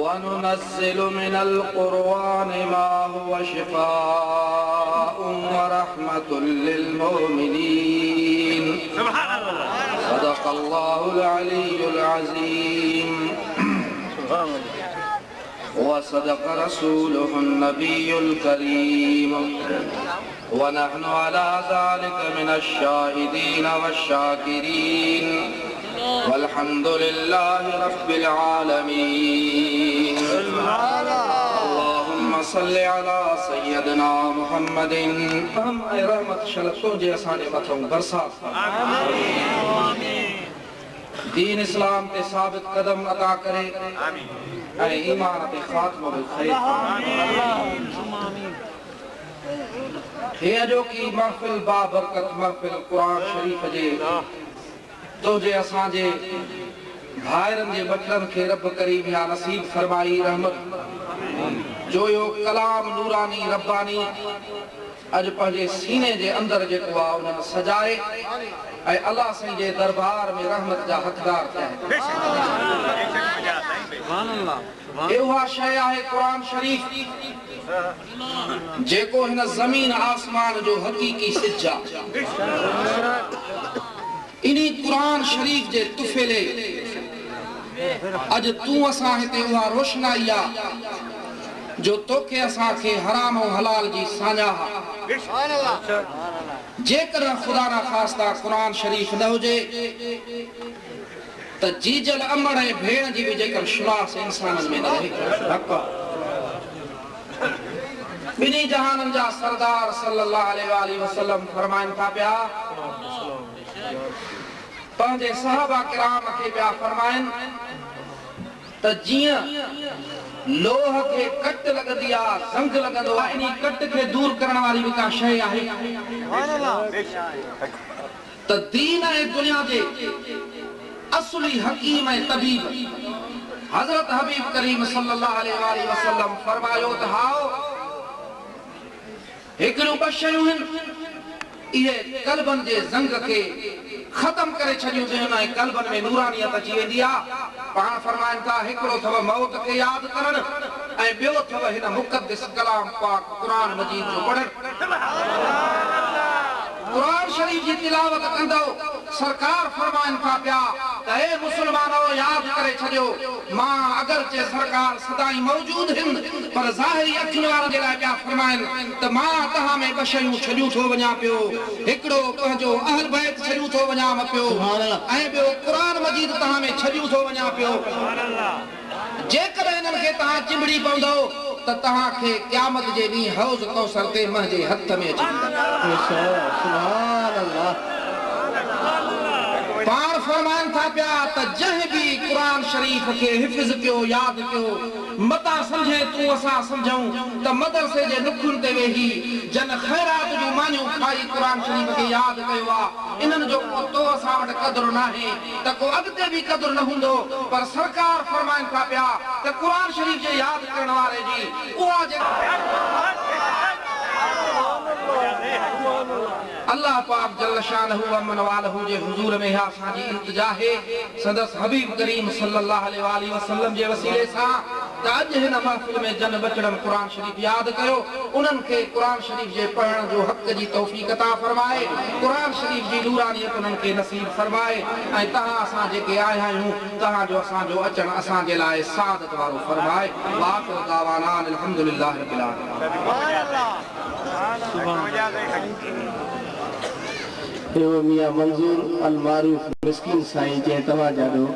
وننزل من القرآن ما هو شفاء ورحمة للمؤمنين صدق الله العلي العظيم وصدق رسوله النبي الكريم ونحن على ذلك من الشاهدين والشاكرين والحمد لله رب العالمين اللهم صل على سيدنا محمد हम रहमत शलतो जे असांजे मथां बरसात दीन इस्लाम ते साबित कदम अता करे ऐं ईमान ते खात्मो बिल खैर हे जो की महफिल बाबरकत महफिल कुरान शरीफ जे तो जे असांजे भाइरनि जे बटलनि खे रब करीम या नसीब फरमाई रहमत जो यो कलाम नूरानी रब्बानी अज पंहिंजे सीने जे अंदर जेको आहे उन्हनि सजाए ऐं अल्लाह साईं जे दरबार में रहमत जा हक़दार थिया उहा शइ आहे क़ुरान शरीफ़ जेको हिन ज़मीन आसमान जो हक़ीक़ी सिज आहे इन्ही कुरान शरीफ जे तुफेले अज तू असां हिते उहा रोशनाई आहे जो तोखे असां खे हराम ऐं हलाल जी साञा जेकर खुदा ना ख़ास्ता कुरान शरीफ न हुजे त जीजल अमड़ ऐं भेण जी बि जेकर शुनास इंसाननि में न रहे ॿिन्ही जहाननि जा सरदार सल्लल्लाहु अलैहि वसल्लम फरमाइनि था पिया पंहिंजे सहाबा किराम खे पिया फरमाइनि त जीअं लोह खे कट लॻंदी आहे ज़ंग लॻंदो आहे इन कट खे दूर करण वारी बि का शइ आहे त दीन ऐं दुनिया जे असली हकीम ऐं तबीब हज़रत हबीब करीम सल्लल्लाहु अलैहि वसल्लम फरमायो त हाओ हिकिड़ियूं ॿ शयूं आहिनि इहे क़ल्बनि जे ज़ंग खे ख़त्म करे छॾियूं ऐं क़ल्बनि में नूरानियत अची वेंदी आहे पाण फरमाइनि था हिकिड़ो अथव मौत खे यादि करणु ऐं ॿियो अथव हिन मुक़द्दस कलाम पाक क़ुरान मजीद जो पढ़णु कुरान शरीफ जी तिलावत कंदो सरकार फरमाइनि था पिया त हे मुसलमानो यादि करे छॾियो मां अगरचे सरकार सदाई मौजूद आहिनि पर ज़ाहिरी अखियुनि वारनि जे लाइ पिया फरमाइनि त मां तव्हां में ॿ शयूं छॾियूं थो वञा पियो हिकिड़ो पंहिंजो अहल बैत छॾियूं थो वञा पियो ऐं ॿियो क़ुरान मजीद तव्हां में छॾियूं थो वञा पियो जेकर हिननि खे तव्हां चिंबड़ी पवंदो त तव्हां खे क़यामत जे ॾींहुं हौज़ कौसर ते मुंहिंजे हथ में अची पाण फरमाइनि था पिया त जंहिं बि क़ुरान शरीफ़ खे हिफ़्ज़ कयो यादि कयो मता सम्झे तूं असां सम्झूं त मदरसे जे नुखुनि ते वेही जन ख़ैरात जूं मानियूं खाई क़ुरान शरीफ़ खे यादि कयो आहे इन्हनि जो को तो असां वटि क़दुरु नाहे त को अॻिते बि क़दुरु न हूंदो पर सरकार फरमाइनि था पिया त क़ुरान शरीफ़ जे यादि करण वारे जी उहा अल्लाह पाक जल्ल शानहु व मन वालहु जे हुजूर में है असांजी इल्तिजा है सदस हबीब करीम सल्लल्लाहु अलैहि वसल्लम जे वसीले सां त अॼु हिन महफ़िल में जन बचड़नि क़ुरान शरीफ़ यादि कयो उन्हनि खे क़ुरान शरीफ़ जे पढ़ण जो हक़ जी तौफ़ीक़ अता फरमाए क़ुरान शरीफ़ जी नूरानियत उन्हनि खे नसीब फरमाए ऐं तव्हां असां जेके आया आहियूं तव्हांजो असांजो अचणु असांजे लाइ सादत वारो फरमाए वाक़िअ दावाना अल्हम्दुलिल्लाहि रब्बिल आलमीन मियां मंजूर अल मारूफ मिस्किन साईं जे तव्हां जाॾो